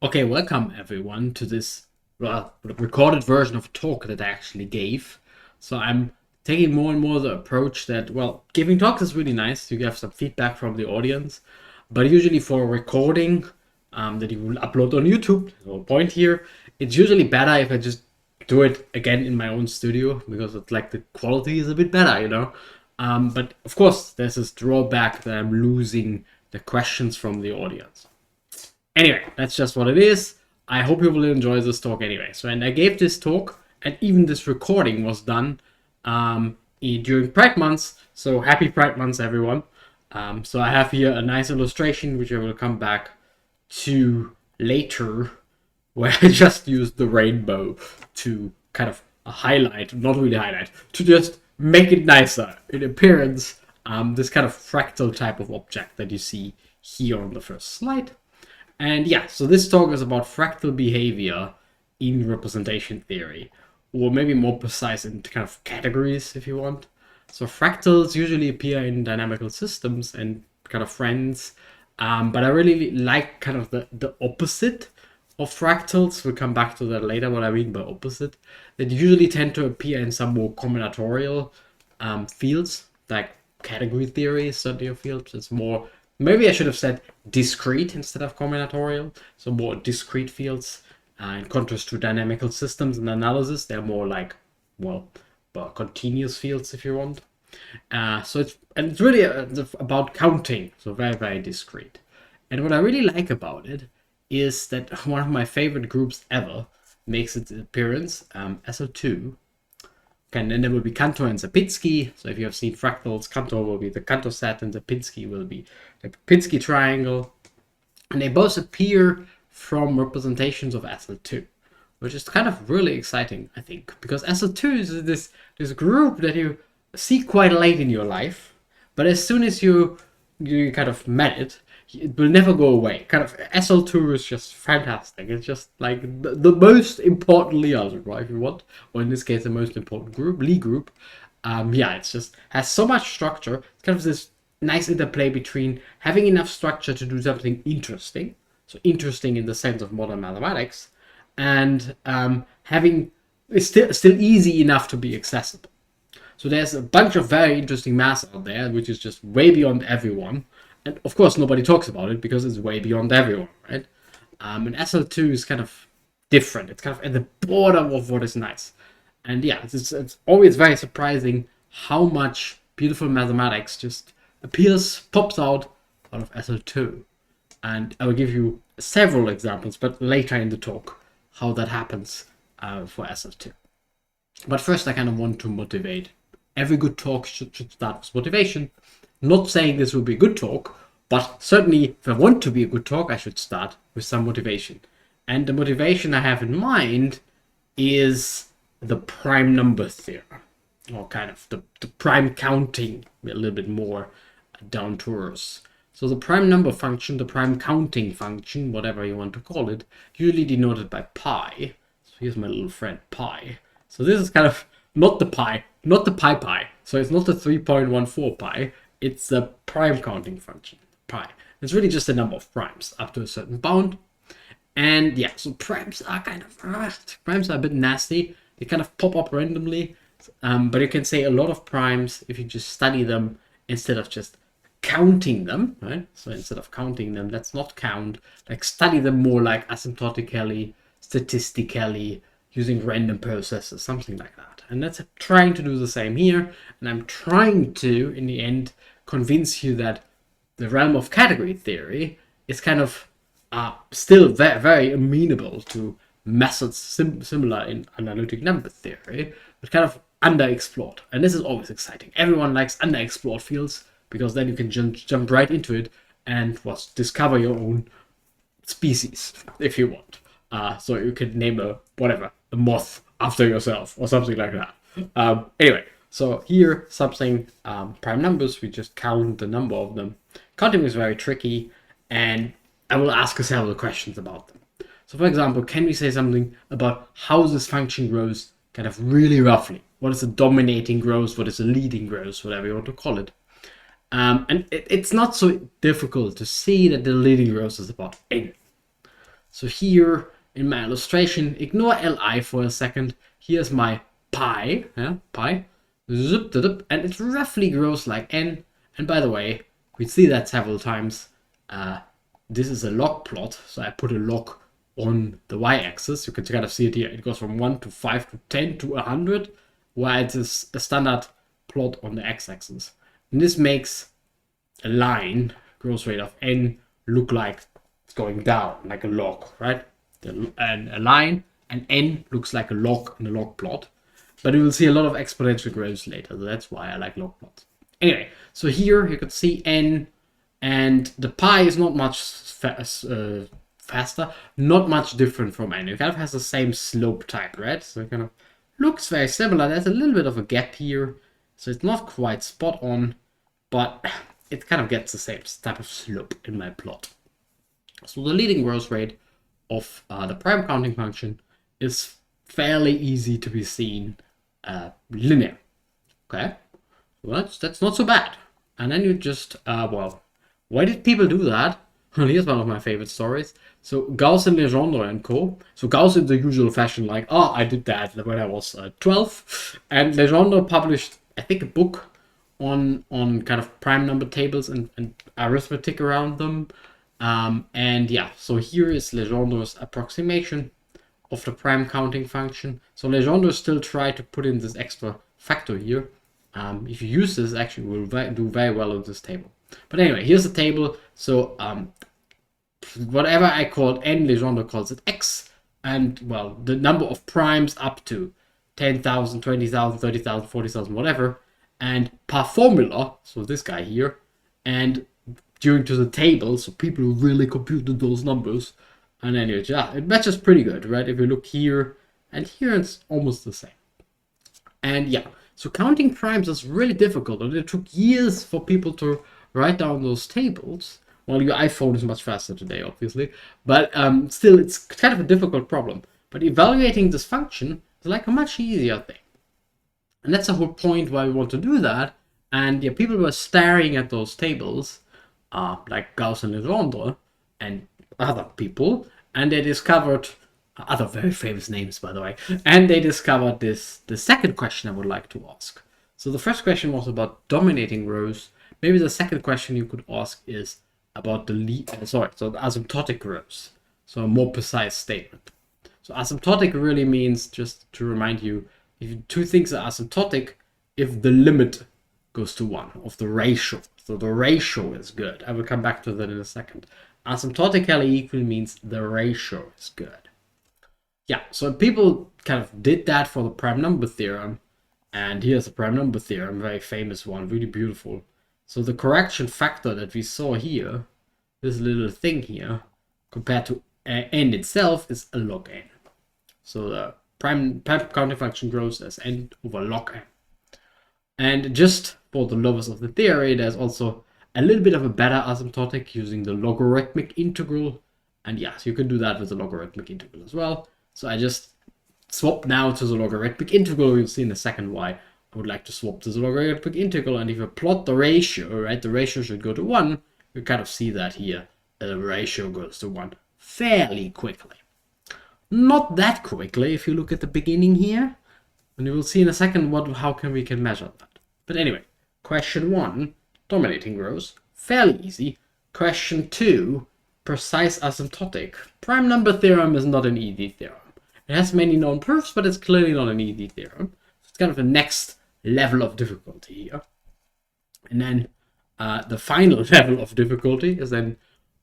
Okay, welcome everyone to this recorded version of a talk that I actually gave. So I'm taking more and more the approach that, well, giving talks is really nice. You get some feedback from the audience, but usually for a recording that you will upload on YouTube, no point here, it's usually better if I just do it again in my own studio because it's like the quality is a bit better. But of course, there's this drawback that I'm losing the questions from the audience. Anyway, that's just what it is. I hope you will enjoy this talk anyway. And I gave this talk, and even this recording was done during Pride months. So happy Pride months, everyone. So I have here a nice illustration, which I will come back to later, where I just used the rainbow to kind of highlight, not really highlight, to just make it nicer in appearance. This kind of fractal type of object that you see here on the first slide. And yeah, so this talk is about fractal behavior in representation theory, or maybe more precise in kind of categories if you want. So fractals usually appear in dynamical systems and kind of friends, but I really like kind of the opposite of fractals. We'll come back to that later, what I mean by opposite. That usually tend to appear in some more combinatorial fields, like category theory is certainly a field. It's more, maybe I should have said discrete instead of combinatorial. So more discrete fields. In contrast to dynamical systems and analysis, they're more like, well, continuous fields if you want. So it's really about counting. So very, very discrete. And what I really like about it is that one of my favorite groups ever makes its appearance, SO2. And then there will be Cantor and Sapitsky. So if you have seen fractals, Cantor will be the Cantor set and Sapitsky will be the Sapitsky triangle. And they both appear from representations of SL2, which is kind of really exciting, I think, because SL2 is this group that you see quite late in your life, but as soon as you kind of met it, it will never go away. Kind of SL2 is just fantastic. It's just like the most important Lie algebra, if you want, or in this case, the most important group, Lie group. Yeah, it's just has so much structure. It's kind of this nice interplay between having enough structure to do something interesting, so interesting in the sense of modern mathematics, and having it's still easy enough to be accessible. So there's a bunch of very interesting math out there, which is just way beyond everyone. And of course, nobody talks about it because it's way beyond everyone, right? And SL2 is kind of different. It's kind of at the border of what is nice. And yeah, it's always very surprising how much beautiful mathematics just pops out of SL2. And I will give you several examples, but later in the talk, how that happens for SL2. But first, I kind of want to motivate. Every good talk should start with motivation. Not saying this will be a good talk, but certainly if I want to be a good talk, I should start with some motivation. And the motivation I have in mind is the prime number theorem, or kind of the prime counting, a little bit more down to earth. So the prime number function, the prime counting function, whatever you want to call it, usually denoted by pi. So here's my little friend pi. So this is kind of not the pi, pi. So it's not the 3.14 pi. It's the prime counting function, pi. It's really just the number of primes up to a certain bound. And yeah, so primes are a bit nasty. They kind of pop up randomly. But you can say a lot of primes if you just study them instead of just counting them, right? So instead of counting them, let's not count. Like study them more like asymptotically, statistically, using random processes, something like that. And that's trying to do the same here. And I'm trying to, in the end, convince you that the realm of category theory is kind of still very, very amenable to methods similar in analytic number theory, but kind of underexplored. And this is always exciting. Everyone likes underexplored fields because then you can jump right into it and discover your own species if you want. So you can name a moth after yourself or something like that. Anyway, so here something prime numbers, we just count the number of them. Counting is very tricky, and I will ask several questions about them. So for example, can we say something about how this function grows kind of really roughly? What is the dominating growth? What is the leading growth? Whatever you want to call it. And it's not so difficult to see that the leading growth is about n. So here in my illustration, ignore Li for a second. Here's my pi, pi, and it roughly grows like n. And by the way, we see that several times. This is a log plot, so I put a log on the y-axis. You can kind of see it here. It goes from 1 to 5 to 10 to 100, while it is a standard plot on the x-axis. And this makes a line, growth rate of n, look like it's going down, like a log, right? And a line, and n looks like a log in a log plot. But you will see a lot of exponential growth later, so that's why I like log plots. Anyway, so here you can see n, and the pi is not much faster, not much different from n. It kind of has the same slope type, right? So it kind of looks very similar. There's a little bit of a gap here, so it's not quite spot on, but it kind of gets the same type of slope in my plot. So the leading growth rate of the prime counting function is fairly easy to be seen linear. Okay, well, that's not so bad. And then you just, well, why did people do that? Well, here's one of my favorite stories. So Gauss and Legendre and co. So Gauss in the usual fashion, like, oh, I did that when I was 12. And Legendre published, I think, a book on kind of prime number tables and arithmetic around them. And yeah, so here is Legendre's approximation of the prime counting function. So Legendre still tried to put in this extra factor here. If you use this, actually will do very well in this table. But anyway, here's the table. So whatever I called n, Legendre calls it x. And well, the number of primes up to 10,000, 20,000, 30,000, 40,000, whatever. And per formula, so this guy here, and during to the table, so people really computed those numbers. And anyway, yeah, it matches pretty good, right? If you look here and here, it's almost the same. And yeah, so counting primes is really difficult, and it took years for people to write down those tables. Well, your iPhone is much faster today, obviously, but still, it's kind of a difficult problem. But evaluating this function is like a much easier thing. And that's the whole point why we want to do that. And yeah, people were staring at those tables, like Gauss and Legendre and other people, and they discovered other very famous names, by the way, and they discovered the second question I would like to ask. So the first question was about dominating rows. Maybe the second question you could ask is about the asymptotic rows. So a more precise statement. So asymptotic really means, just to remind you, if two things are asymptotic, if the limit goes to 1 of the ratio. So the ratio is good. I will come back to that in a second. Asymptotically equal means the ratio is good. Yeah, so people kind of did that for the prime number theorem. And here's the prime number theorem, very famous one, really beautiful. So the correction factor that we saw here, this little thing here, compared to n itself, is a log n. So the prime counting function grows as n over log n. And just for the lovers of the theory, there's also a little bit of a better asymptotic using the logarithmic integral. And yes, you can do that with the logarithmic integral as well. So I just swap now to the logarithmic integral. You'll see in a second why I would like to swap to the logarithmic integral. And if you plot the ratio, right, the ratio should go to 1. You kind of see that here. The ratio goes to 1 fairly quickly. Not that quickly if you look at the beginning here. And you will see in a second how we can measure that. But anyway, question 1, dominating rows, fairly easy. Question 2, precise asymptotic. Prime number theorem is not an easy theorem. It has many known proofs, but it's clearly not an easy theorem. It's kind of the next level of difficulty here. And then the final level of difficulty is then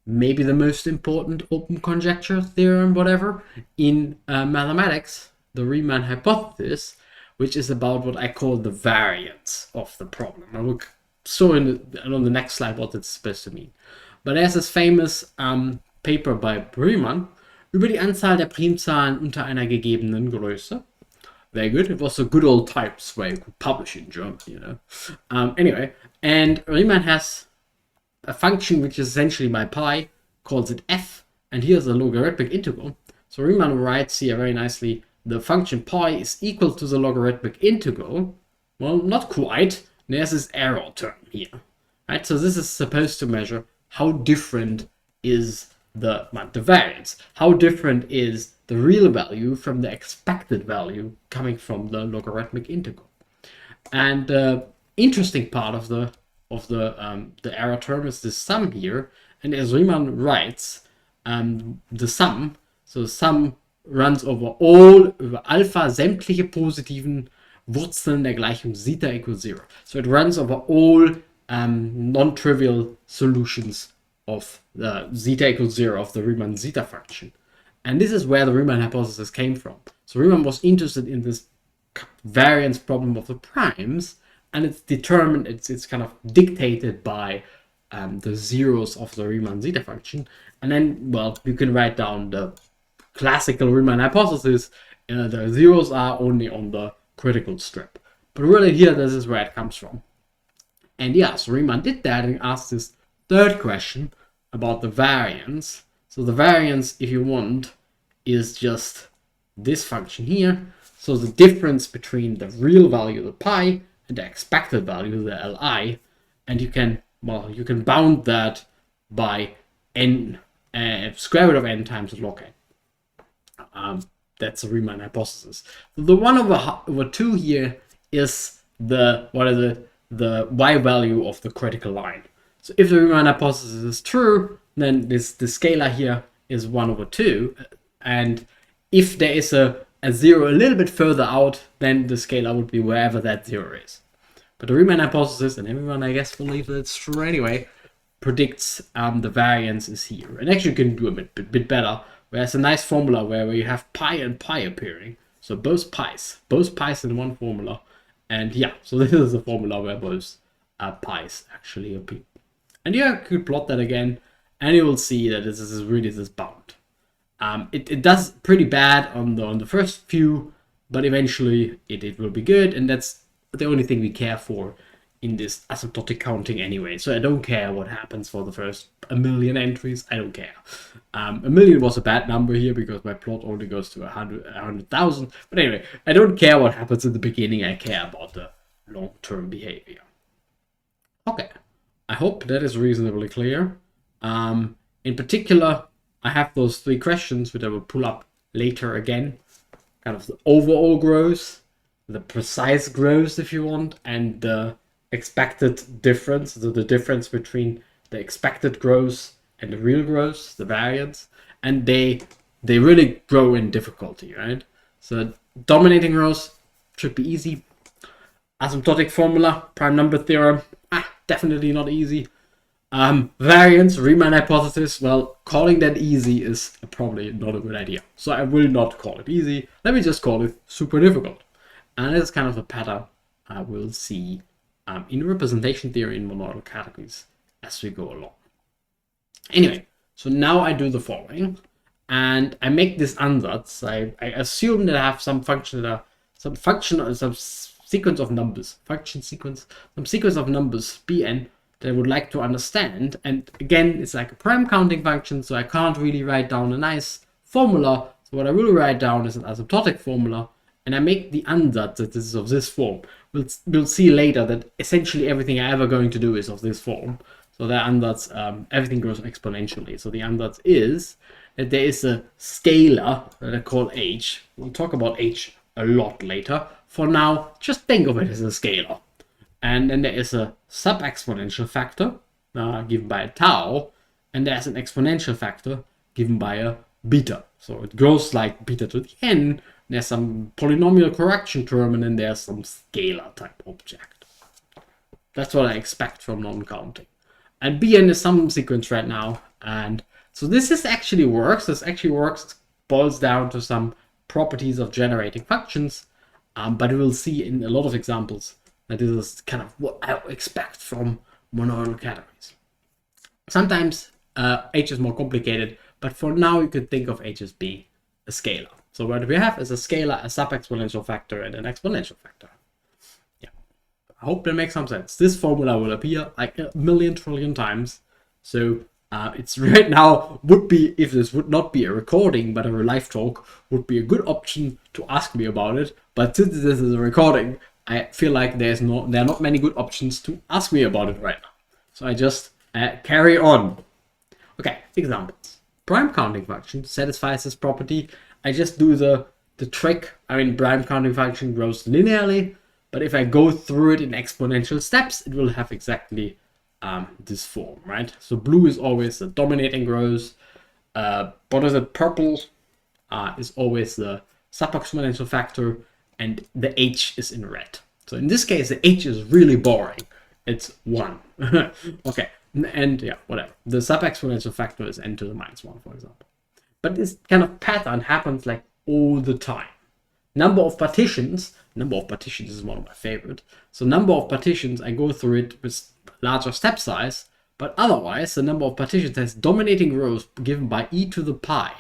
maybe the most important open conjecture theorem, whatever, in mathematics, the Riemann hypothesis, which is about what I call the variance of the problem. I will show on the next slide what it's supposed to mean. But there's this famous paper by Riemann über die Anzahl der Primzahlen unter einer gegebenen Größe. Very good. It was the good old types where you could publish in German, you know. Anyway, and Riemann has a function which is essentially my pi, calls it f, and here's a logarithmic integral. So Riemann writes here very nicely, the function pi is equal to the logarithmic integral. Well, not quite. There's this error term here. Right? So this is supposed to measure how different is the variance. How different is the real value from the expected value coming from the logarithmic integral? And the interesting part of the error term is the sum here. And as Riemann writes, the sum, so sum runs over alpha sämtliche positiven Wurzeln der Gleichung zeta equals 0. So it runs over all non-trivial solutions of the zeta equals 0 of the Riemann zeta function. And this is where the Riemann hypothesis came from. So Riemann was interested in this variance problem of the primes, and it's determined, it's kind of dictated by the zeros of the Riemann zeta function. And then, well, you can write down the classical Riemann hypothesis. The zeros are only on the critical strip. But really here, this is where it comes from. And yeah, so Riemann did that and asked this third question about the variance. So the variance, if you want, is just this function here. So the difference between the real value, the pi, and the expected value, the li. And you can bound that by n, square root of n times log n. That's the Riemann hypothesis. So the 1 over 2 here is the y value of the critical line. So if the Riemann hypothesis is true, then the scalar here is 1 over 2. And if there is a 0 a little bit further out, then the scalar would be wherever that 0 is. But the Riemann hypothesis, and everyone I guess believes that it's true anyway, predicts the variance is here. And actually you can do a bit better. There's a nice formula where you have pi and pi appearing. So both pi's in one formula. And yeah, so this is a formula where both pi's actually appear. And yeah, you could plot that again, and you will see that this is really this bound. It does pretty bad on the first few, but eventually it will be good, and that's the only thing we care for in this asymptotic counting anyway. So I don't care what happens for the first 1,000,000 entries. I don't care. 1,000,000 was a bad number here because my plot only goes to 100,000. But anyway, I don't care what happens in the beginning. I care about the long-term behavior. Okay, I hope that is reasonably clear. In particular, I have those 3 questions which I will pull up later again. Kind of the overall growth, the precise growth if you want, and the expected difference, so the difference between the expected growth and the real growth, the variance, and they really grow in difficulty, right? So dominating rows should be easy. Asymptotic formula, prime number theorem, definitely not easy. Variance, Riemann hypothesis, well, calling that easy is probably not a good idea. So I will not call it easy. Let me just call it super difficult. And it's kind of a pattern I will see in representation theory in monoidal categories as we go along. Anyway, so now I do the following, and I make this ansatz. I assume that I have some function some sequence of numbers, some sequence of numbers, Bn, that I would like to understand. And again, it's like a prime counting function, so I can't really write down a nice formula. So what I will write down is an asymptotic formula, and I make the ansatz that this is of this form. We'll see later that essentially everything I'm ever going to do is of this form. So the ansatz, everything grows exponentially. So the ansatz is that there is a scalar that I call h. We'll talk about h a lot later. For now, just think of it as a scalar. And then there is a sub-exponential factor given by a tau, and there's an exponential factor given by a beta. So it grows like beta to the n. There's some polynomial correction term, and then there's some scalar type object. That's what I expect from non-counting. And Bn is some sequence right now, and so this actually works. It boils down to some properties of generating functions, but we will see in a lot of examples that this is kind of what I expect from monoidal categories. Sometimes h is more complicated, but for now you could think of h as being a scalar. So what we have is a scalar, a sub-exponential factor, and an exponential factor. Yeah, I hope that makes some sense. This formula will appear like 1,000,000 trillion times. So it's right now would be, if this would not be a recording but a live talk, would be a good option to ask me about it. But since this is a recording, I feel like there are not many good options to ask me about it right now. So I just carry on. Okay, examples. prime counting function satisfies this property. I just do the trick. I mean, prime counting function grows linearly, but if I go through it in exponential steps, it will have exactly this form, right? So blue is always the dominating rows. What is it? Purple is always the sub-exponential factor, and the h is in red. So in this case, the h is really boring. It's 1. Okay, and yeah, whatever. The sub-exponential factor is n to the minus 1, for example. But this kind of pattern happens like all the time. Number of partitions is one of my favorite. So number of partitions, I go through it with larger step size, but otherwise the number of partitions has dominating rows given by e to the pi.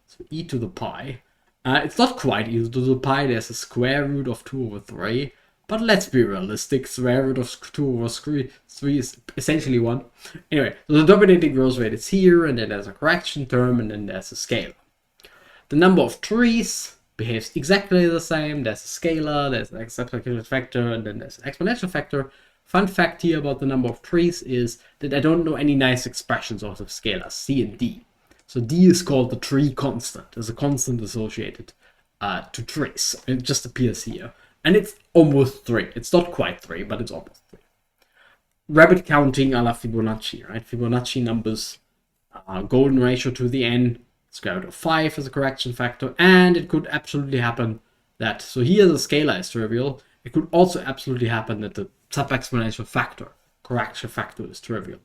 So e to the pi. It's not quite e to the pi, there's a square root of 2 over 3. But let's be realistic, square root of 2 over 3 is essentially 1. Anyway, so the dominating rows rate is here, and then there's a correction term, and then there's a scalar. The number of trees behaves exactly the same. There's a scalar, there's an exponential factor, and then there's an exponential factor. Fun fact here about the number of trees is that I don't know any nice expressions of the scalars, c and d. So d is called the tree constant. There's a constant associated to trees. It just appears here. And it's almost 3. It's not quite 3, but it's almost 3. Rabbit counting a la Fibonacci, right? Fibonacci numbers, golden ratio to the n, square root of 5 as a correction factor. And it could absolutely happen that, so here the scalar is trivial. It could also absolutely happen that the sub-exponential factor, correction factor, is trivial.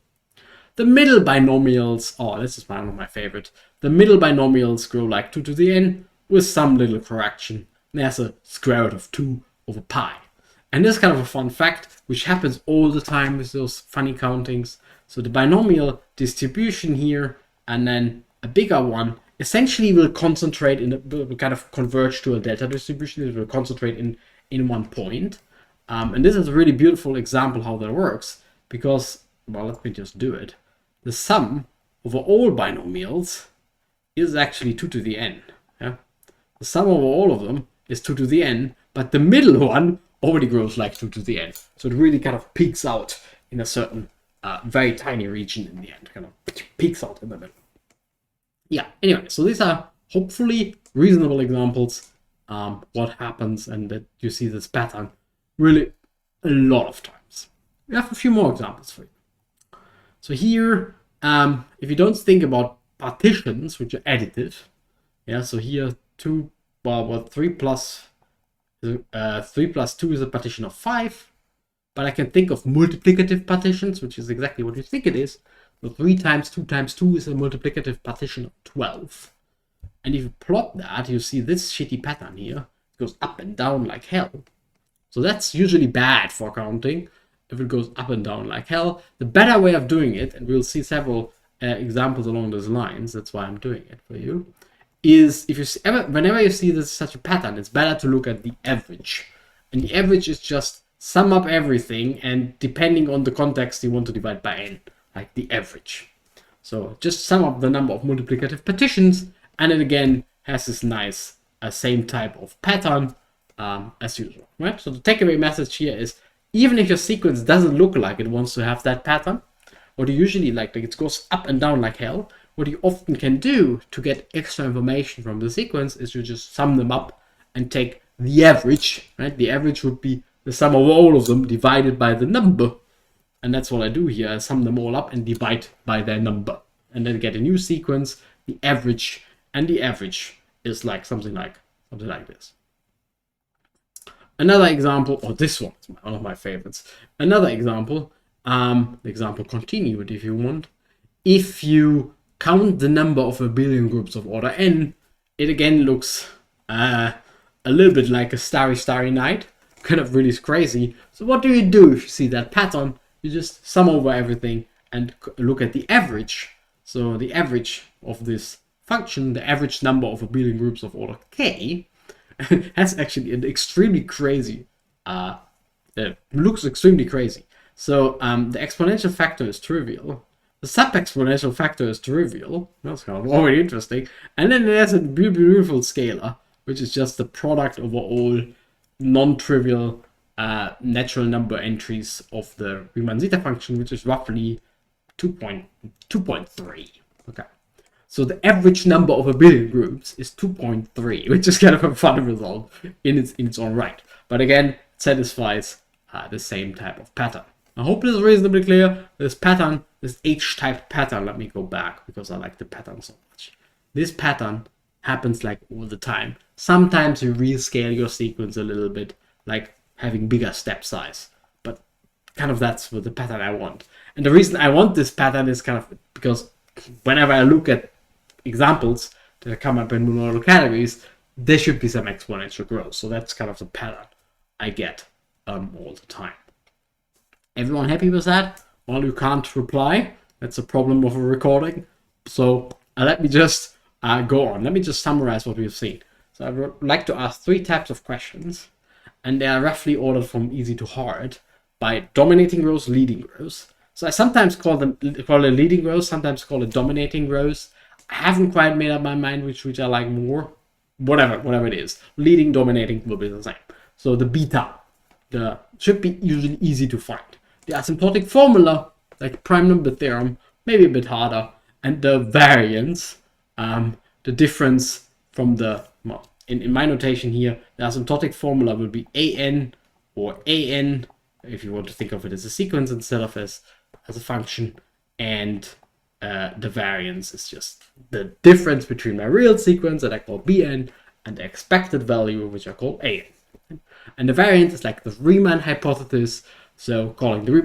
The middle binomials, oh, this is one of my favorite. The middle binomials grow like 2 to the n with some little correction. There's a square root of 2 over pi. And this is kind of a fun fact, which happens all the time with those funny countings. So the binomial distribution here, and then a bigger one, essentially will concentrate will kind of converge to a delta distribution. It will concentrate in one point. And this is a really beautiful example how that works, because, well, let me just do it. The sum over all binomials is actually 2 to the n. Yeah? The sum over all of them is 2 to the n, but the middle one already grows like 2 to the n. So it really kind of peaks out in a certain very tiny region in the end. Kind of peaks out in the middle. Yeah, anyway, so these are hopefully reasonable examples what happens, and that you see this pattern really a lot of times. We have a few more examples for you. So here, if you don't think about partitions, which are additive, yeah, so here 3 plus 2 is a partition of 5, but I can think of multiplicative partitions, which is exactly what you think it is. So 3 times 2 times 2 is a multiplicative partition of 12. And if you plot that, you see this shitty pattern here. It goes up and down like hell. So that's usually bad for counting, if it goes up and down like hell. The better way of doing it, and we'll see several examples along those lines, that's why I'm doing it for you, is if you see, whenever you see this such a pattern, it's better to look at the average. And the average is just sum up everything, and depending on the context, you want to divide by n, like the average. So just sum up the number of multiplicative partitions, and it again has this nice same type of pattern as usual, right? So the takeaway message here is, even if your sequence doesn't look like it wants to have that pattern, what you usually like it goes up and down like hell, what you often can do to get extra information from the sequence is you just sum them up and take the average, right? The average would be the sum of all of them divided by the number. And that's what I do here. I sum them all up and divide by their number. And then get a new sequence, the average, and the average is like something like this. Another example, or this one is one of my favorites. Another example, the example continued if you want. If you count the number of abelian groups of order n, it again looks a little bit like a starry night, kind of really crazy. So what do you do if you see that pattern? You just sum over everything and look at the average. So the average of this function, the average number of abelian groups of order k, has actually an extremely crazy, looks extremely crazy. So the exponential factor is trivial. The sub-exponential factor is trivial. That's kind of already interesting. And then there's a beautiful scalar, which is just the product over all non-trivial natural number entries of the Riemann zeta function, which is roughly 2.3. Okay. So the average number of abelian groups is 2.3, which is kind of a fun result in its own right. But again, it satisfies the same type of pattern. I hope this is reasonably clear. This pattern, this H-type pattern, let me go back because I like the pattern so much. This pattern happens like all the time. Sometimes you rescale your sequence a little bit, like having bigger step size. But kind of that's what the pattern I want. And the reason I want this pattern is kind of because whenever I look at examples that come up in monoidal categories, there should be some exponential growth. So that's kind of the pattern I get all the time. Everyone happy with that? Well, you can't reply. That's a problem of a recording. So let me just go on. Let me just summarize what we've seen. So I would like to ask 3 types of questions, and they are roughly ordered from easy to hard by dominating rows, leading rows. So I sometimes call it leading rows, sometimes call it dominating rows. I haven't quite made up my mind which I like more. Whatever it is. Leading, dominating will be the same. So the beta should be usually easy to find. The asymptotic formula, like prime number theorem, maybe a bit harder. And the variance, the difference from the, well, in my notation here, the asymptotic formula will be an or an, if you want to think of it as a sequence instead of as a function. And the variance is just the difference between my real sequence that I call bn and the expected value, which I call an. And the variance is like the Riemann hypothesis. So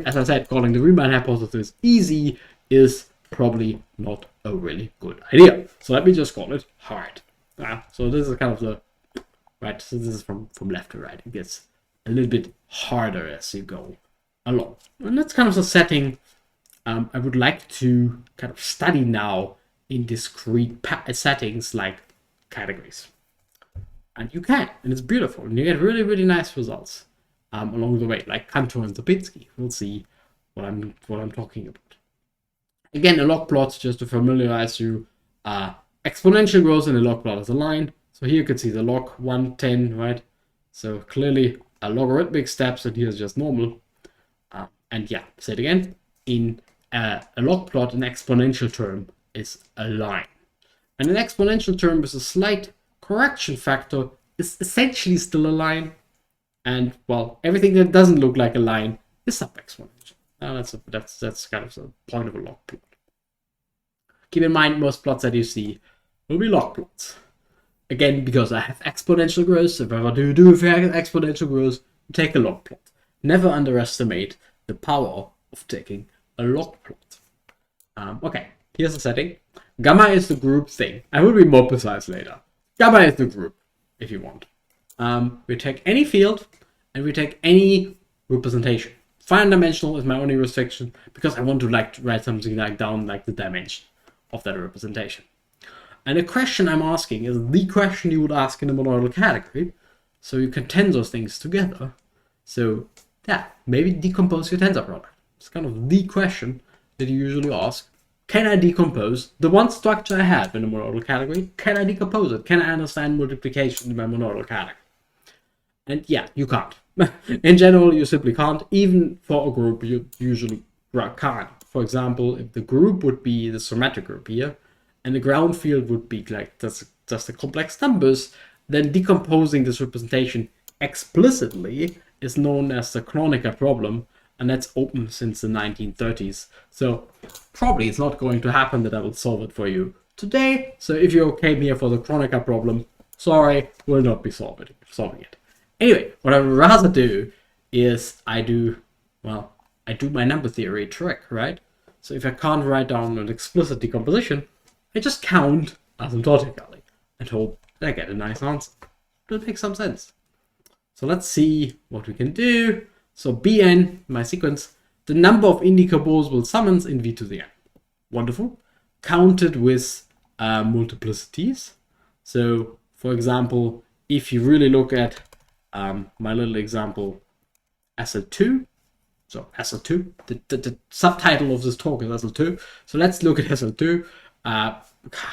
as I said, calling the Riemann hypothesis easy is probably not a really good idea. So let me just call it hard. So this is kind of the, right, so this is from left to right. It gets a little bit harder as you go along. And that's kind of the setting I would like to kind of study now in discrete settings like categories. And you can, and it's beautiful, and you get really, really nice results along the way, like Cantor and Topinski. We'll see what I'm talking about. Again, a log plot, just to familiarize you, exponential growth in a log plot is a line. So here you can see the log 110, right? So clearly a logarithmic steps, and here's just normal. And yeah, say it again. In a log plot, an exponential term is a line. And an exponential term with a slight correction factor is essentially still a line. And, well, everything that doesn't look like a line is sub-exponential. That's kind of the point of a log plot. Keep in mind, most plots that you see will be log plots. Again, because I have exponential growth, if I want to do exponential growth, take a log plot. Never underestimate the power of taking a log plot. Okay, here's the setting. Gamma is the group thing. I will be more precise later. Gamma is the group, if you want. We take any field, and we take any representation. Finite dimensional is my only restriction, because I want to write something like down like the dimension of that representation. And the question I'm asking is the question you would ask in a monoidal category, so you can tensor things together. So yeah, maybe decompose your tensor product. It's kind of the question that you usually ask. Can I decompose the one structure I have in a monoidal category? Can I decompose it? Can I understand multiplication in my monoidal category? And yeah, you can't. In general, you simply can't. Even for a group, you usually can't. For example, if the group would be the symmetric group here, and the ground field would be like just the complex numbers, then decomposing this representation explicitly is known as the Kronecker problem, and that's open since the 1930s. So probably it's not going to happen that I will solve it for you today. So if you came here for the Kronecker problem, sorry, we'll not be solving it. Anyway, what I would rather do is I do my number theory trick, right? So if I can't write down an explicit decomposition, I just count asymptotically and hope that I get a nice answer. That makes some sense. So let's see what we can do. So Bn, my sequence, the number of indecomposable summands in V to the n. Wonderful. Counted with multiplicities. So for example, if you really look at my little example SL2, so SL2, the subtitle of this talk is SL2. So let's look at SL2.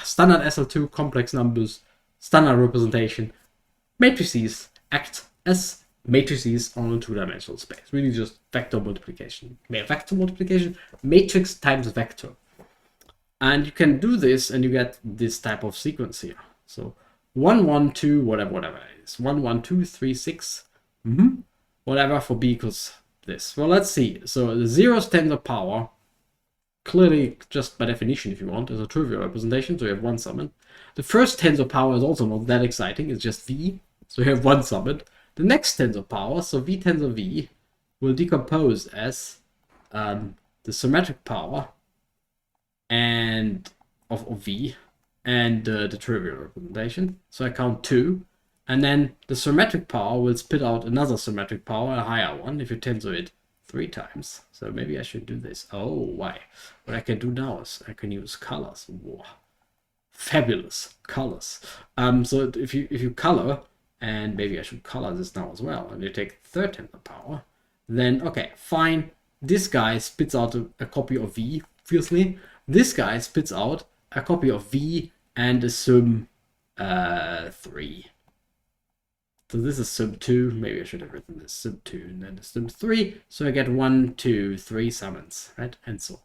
Standard SL2, complex numbers, standard representation. Matrices act as matrices on a two-dimensional space. Really just vector multiplication. Vector multiplication, matrix times vector. And you can do this and you get this type of sequence here. So 1, 1, 2, whatever it is. 1, 1, 2, 3, 6. Whatever for b equals this. Well, let's see. So the zeroth tensor power, clearly just by definition, if you want, is a trivial representation. So you have one summand. The first tensor power is also not that exciting. It's just v. So you have one summand. The next tensor power, so v tensor v, will decompose as the symmetric power and of v and the trivial representation. So I count 2, and then the symmetric power will spit out another symmetric power, a higher one, if you tensor it 3 times. So maybe I should do this. Oh, why? What I can do now is I can use colors. Whoa. Fabulous colors. So if you color, and maybe I should color this now as well, and you take third tensor power, then okay, fine. This guy spits out a copy of v, obviously. This guy spits out a copy of v and a sum 3. So this is sum 2. Maybe I should have written this sum 2 and then the sum 3. So I get 1, 2, 3 summands, right? And so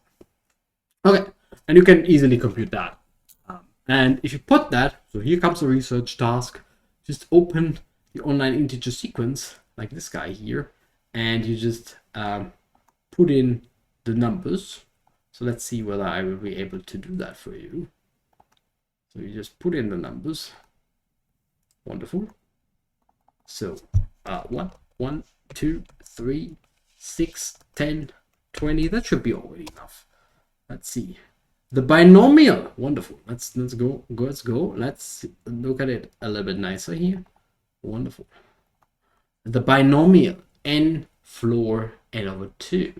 on. Okay, and you can easily compute that. And if you put that, so here comes a research task. Just open the online integer sequence, like this guy here, and you just put in the numbers. So let's see whether I will be able to do that for you. So you just put in the numbers. Wonderful. So 1, 1, 2, 3, 6, 10, 20. That should be already enough. Let's see. The binomial. Wonderful. Let's go. Let's go. Let's look at it a little bit nicer here. Wonderful. The binomial n floor n over 2.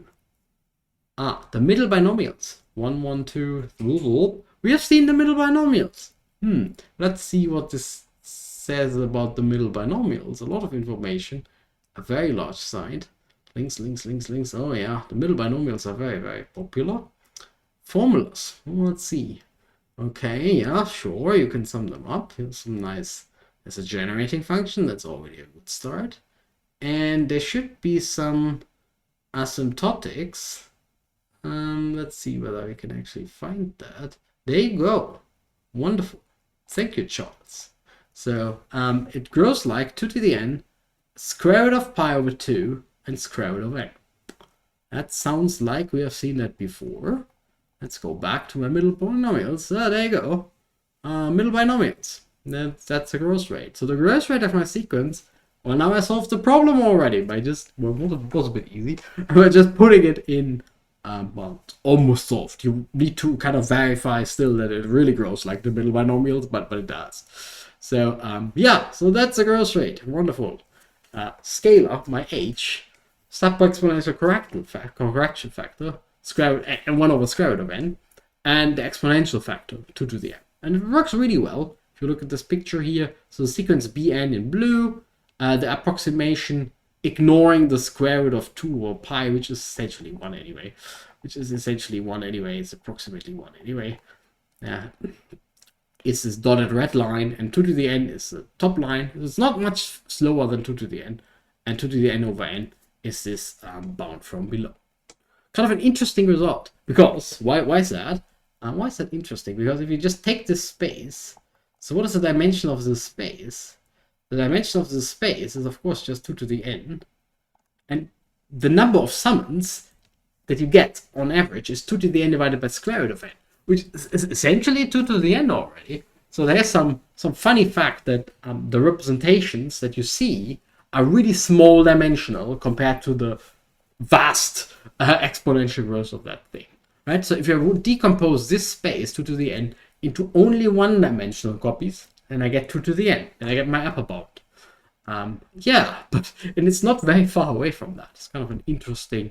The middle binomials. 1, 1, 2, 3. We have seen the middle binomials. Let's see what this says about the middle binomials. A lot of information. A very large side. Links. Oh yeah, the middle binomials are very, very popular. Formulas. Let's see. Okay, yeah, sure. You can sum them up. Here's some nice. There's a generating function. That's already a good start. And there should be some asymptotics. Let's see whether we can actually find that. There you go. Wonderful. Thank you, Charles. So it grows like 2 to the n, square root of pi over 2, and square root of n. That sounds like we have seen that before. Let's go back to my middle binomials. There you go. Middle binomials. That's the growth rate. So the growth rate of my sequence, well, now I solved the problem already by just, well, it was a bit easy, by just putting it in, well, it's almost solved. You need to kind of verify still that it really grows like the middle binomials, but it does. So, yeah, so that's the growth rate. Wonderful. Scalar, my h, sub-exponential correction factor, square root and 1 over square root of n, and the exponential factor 2 to the n. And it works really well. If you look at this picture here, so the sequence bn in blue, the approximation ignoring the square root of 2 or pi, which is essentially 1 anyway. It's approximately 1 anyway. It's this dotted red line, and 2 to the n is the top line. It's not much slower than 2 to the n, and 2 to the n over n is this bound from below. Kind of an interesting result, because why is that? Why is that interesting? Because if you just take this space, so what is the dimension of this space? The dimension of this space is of course just 2 to the n, and the number of summands that you get on average is 2 to the n divided by square root of n, which is essentially 2 to the n already. So there's some funny fact that the representations that you see are really small dimensional compared to the vast exponential growth of that thing, right? So if you decompose this space 2 to the n into only one-dimensional copies, then I get 2 to the n, and I get my upper bound. Yeah, and it's not very far away from that. It's kind of an interesting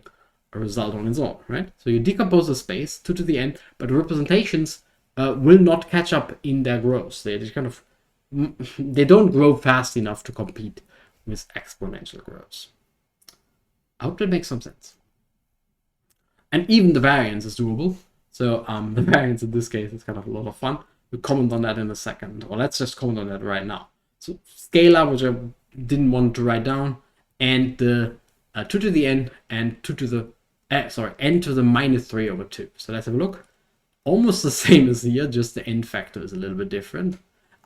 result on its own, right? So you decompose the space 2 to the n, but the representations will not catch up in their growth. They don't grow fast enough to compete with exponential growth. I hope that makes some sense. And even the variance is doable. So the variance in this case is kind of a lot of fun. We'll comment on that in a second, or let's just comment on that right now. So scalar, which I didn't want to write down, and the 2 to the n and 2 to the n to the minus 3 over 2. So let's have a look. almost the same as here, just the n factor is a little bit different.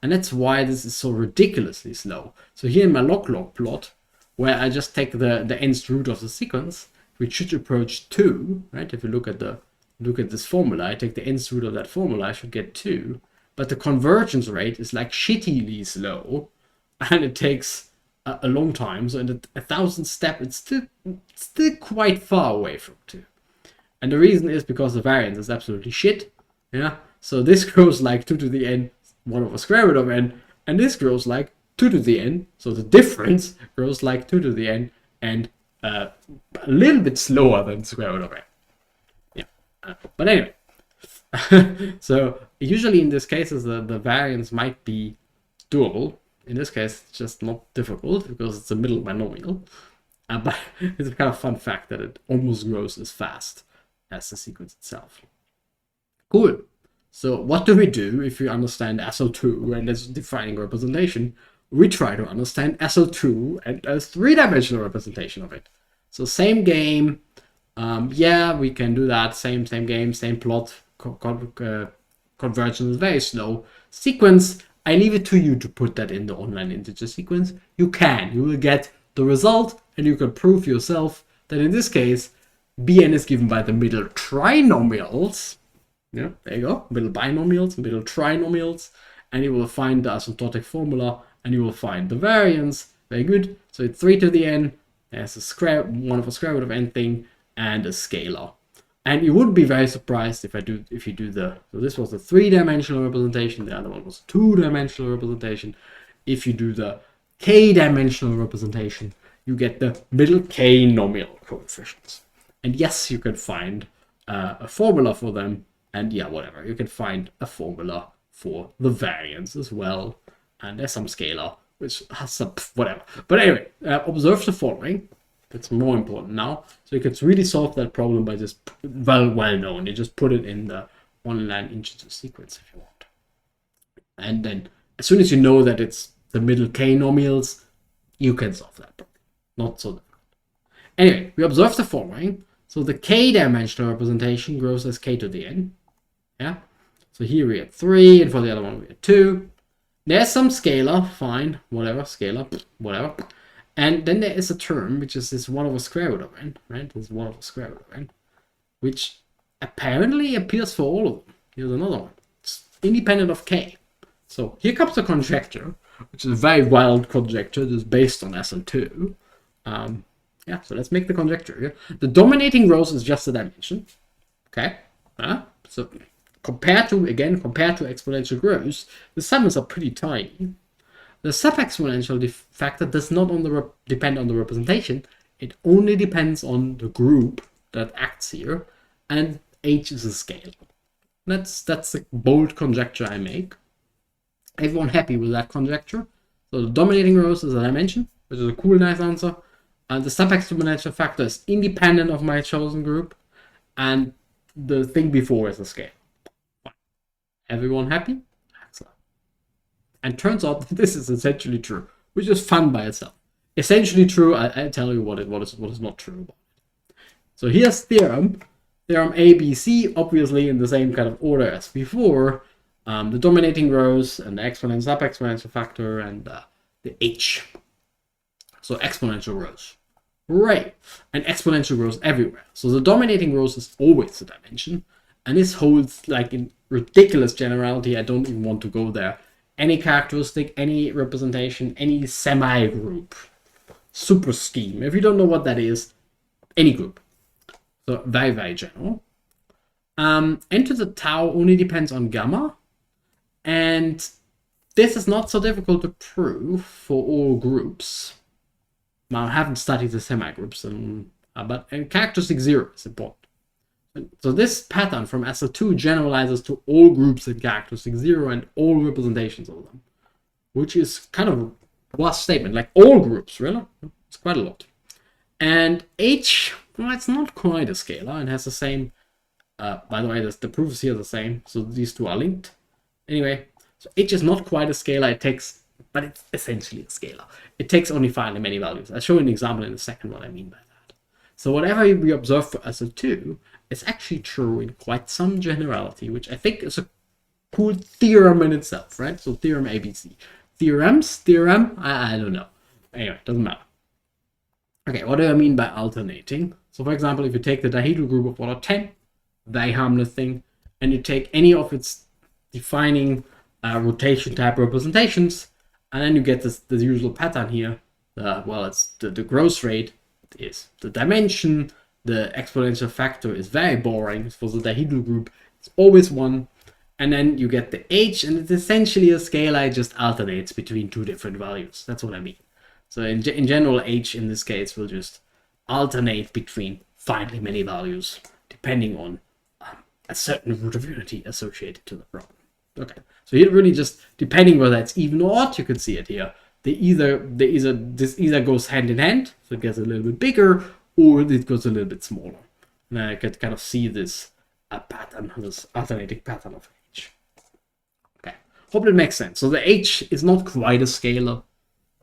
And that's why this is so ridiculously slow. So here in my log plot, where I just take the nth root of the sequence, which should approach 2, right? If you look at this formula, I take the nth root of that formula, I should get 2. But the convergence rate is like shittily slow, and it takes a long time. So in the 1000th step, it's still quite far away from 2. And the reason is because the variance is absolutely shit. Yeah. So this grows like 2 to the n, 1 over square root of n, and this grows like 2 to the n. So the difference grows like 2 to the n, and a little bit slower than square root of n. Yeah. But anyway. So usually in these cases, the variance might be doable. In this case, it's just not difficult because it's a middle binomial. But it's a kind of fun fact that it almost grows as fast as the sequence itself. Cool. So what do we do if we understand SO2 and its defining representation? We try to understand SO2 and a 3-dimensional representation of it. So same game. Yeah, we can do that. Same game, same plot. Convergence is very slow. Sequence, I leave it to you to put that in the online integer sequence. You will get the result, and you can prove yourself that in this case, Bn is given by the middle trinomials. Yeah, there you go. Middle binomials, middle trinomials, and you will find the asymptotic formula, and you will find the variance. Very good. So it's 3 to the n. There's a 1 over square root of n thing, and a scalar. And you wouldn't be very surprised if you do so this was a 3-dimensional representation, the other one was a 2-dimensional representation. If you do the k-dimensional representation, you get the middle k nominal coefficients. And yes, you can find a formula for them, and yeah, whatever. You can find a formula for the variance as well. And there's some scalar, which has some whatever. But anyway, observe the following. That's more important now. So you could really solve that problem by just well known. You just put it in the online integer sequence if you want. And then as soon as you know that it's the middle k nominals, you can solve that problem. Not so difficult. Anyway, we observe the following. So the k-dimensional representation grows as k to the n. Yeah. So here we had 3, and for the other one we had 2. There's some scalar, fine, whatever, scalar, whatever. And then there is a term, which is this 1 over square root of n, right? This 1 over square root of n, which apparently appears for all of them. Here's another one. It's independent of k. So here comes the conjecture, which is a very wild conjecture that's based on SO2. Yeah, so let's make the conjecture here. The dominating rows is just a dimension. Okay? So compared to exponential growth, the summands are pretty tiny. The sub-exponential factor does not depend on the representation. It only depends on the group that acts here, and h is a scale. That's a bold conjecture I make. Everyone happy with that conjecture? So the dominating rows is a dimension, which is a cool, nice answer. And the sub-exponential factor is independent of my chosen group, and the thing before is a scale. Fine. Everyone happy? And turns out that this is essentially true, which is fun by itself. Essentially true, I'll tell you what is not true about it. So here's theorem ABC, obviously in the same kind of order as before. The dominating rows and the exponential sub-exponential factor and the h. So exponential rows. Right. And exponential rows everywhere. So the dominating rows is always the dimension. And this holds like in ridiculous generality. I don't even want to go there. Any characteristic, any representation, any semi-group, super scheme. If you don't know what that is, any group. So very, very general. N to the tau only depends on gamma. And this is not so difficult to prove for all groups. Now, I haven't studied the semi-groups, but characteristic 0 is important. So this pattern from SO2 generalizes to all groups in characteristic 0 and all representations of them, which is kind of a vast statement, like all groups, really. It's quite a lot. And H, well, it's not quite a scalar and has the same, by the way, the proofs here are the same, so these two are linked. Anyway, so H is not quite a scalar, but it's essentially a scalar. It takes only finely many values. I'll show you an example in a second what I mean by that. So whatever we observe for SO2, is actually true in quite some generality, which I think is a cool theorem in itself, right? So theorem ABC. Theorem? I don't know. Anyway, doesn't matter. Okay, what do I mean by alternating? So for example, if you take the dihedral group of order 10, very harmless thing, and you take any of its defining rotation type representations, and then you get the usual pattern here. It's the growth rate is the dimension, the exponential factor is very boring. For the dihedral group, it's always 1. And then you get the h, and it's essentially a scalar. It just alternates between two different values. That's what I mean. So in general, h in this case will just alternate between finitely many values, depending on a certain root of unity associated to the problem. Okay, so here really just depending whether it's even or odd, you can see it here. This either goes hand in hand, so it gets a little bit bigger, or it goes a little bit smaller. And I can kind of see this pattern, this alternating pattern of h. Okay, hope it makes sense. So the h is not quite a scalar;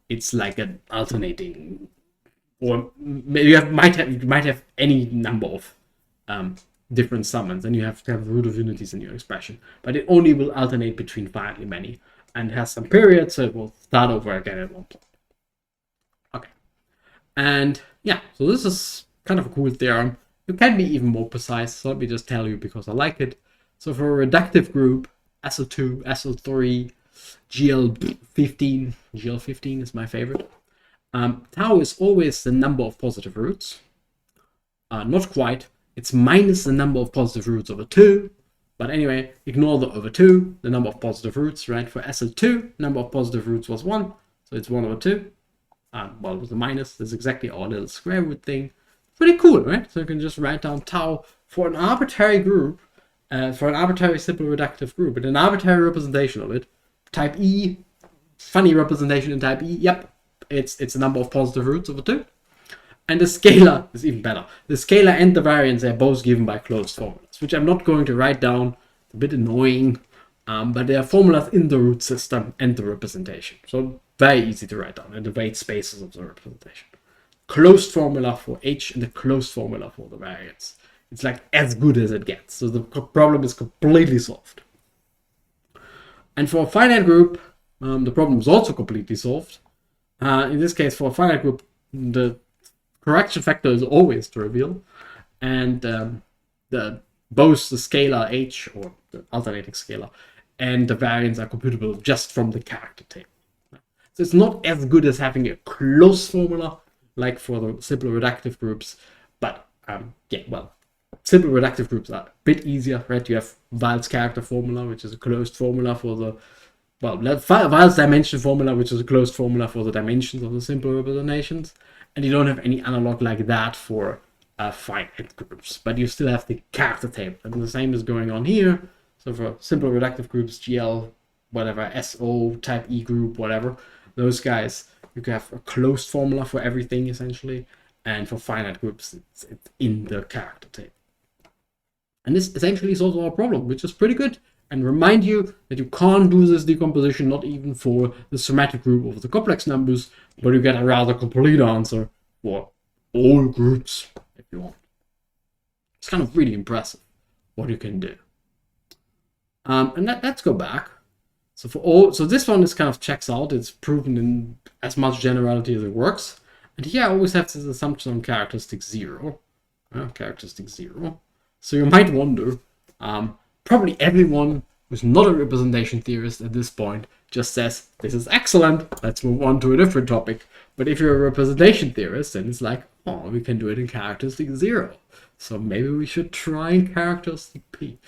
it's like an alternating, or you might have any number of different summands, and you have to have root of unities in your expression, but it only will alternate between finitely many, and has some periods, so it will start over again at one point. Okay, and yeah, so this is kind of a cool theorem. You can be even more precise, so let me just tell you because I like it. So for a reductive group, SL2, SL3, GL15 is my favorite. Tau is always the number of positive roots. Not quite. It's minus the number of positive roots over 2. But anyway, ignore the over 2, the number of positive roots, right? For SL2, number of positive roots was 1. So it's 1 over 2. Well, it was a minus. That's exactly our little square root thing. Pretty cool, right? So you can just write down tau for an arbitrary group, for an arbitrary simple reductive group, and an arbitrary representation of it. Type E, funny representation in type E. Yep, it's the number of positive roots over 2. And the scalar is even better. The scalar and the variance are both given by closed formulas, which I'm not going to write down. It's a bit annoying, but there are formulas in the root system and the representation. So very easy to write down, and the weight spaces of the representation. Closed formula for h and the closed formula for the variance. It's like as good as it gets. So the problem is completely solved. And for a finite group, the problem is also completely solved. In this case, for a finite group, the correction factor is always trivial, and both the scalar h, or the alternating scalar, and the variance are computable just from the character table. So it's not as good as having a closed formula like for the simple reductive groups, but simple reductive groups are a bit easier, right? You have Weil's character formula, which is a closed formula for the Weil's dimension formula, which is a closed formula for the dimensions of the simple representations. And you don't have any analog like that for finite groups, but you still have the character table. And the same is going on here. So for simple reductive groups, GL, whatever, SO, type E group, whatever, those guys, you can have a closed formula for everything essentially. And for finite groups, it's in the character table. And this essentially solves our problem, which is pretty good. And remind you that you can't do this decomposition, not even for the symmetric group of the complex numbers, but you get a rather complete answer for all groups if you want. It's kind of really impressive what you can do. And let's go back. So this one is kind of checks out. It's proven in as much generality as it works. And here I always have this assumption on characteristic 0. Characteristic 0. So you might wonder, probably everyone who's not a representation theorist at this point just says, this is excellent, let's move on to a different topic. But if you're a representation theorist, then it's like, oh, we can do it in characteristic 0. So maybe we should try in characteristic P.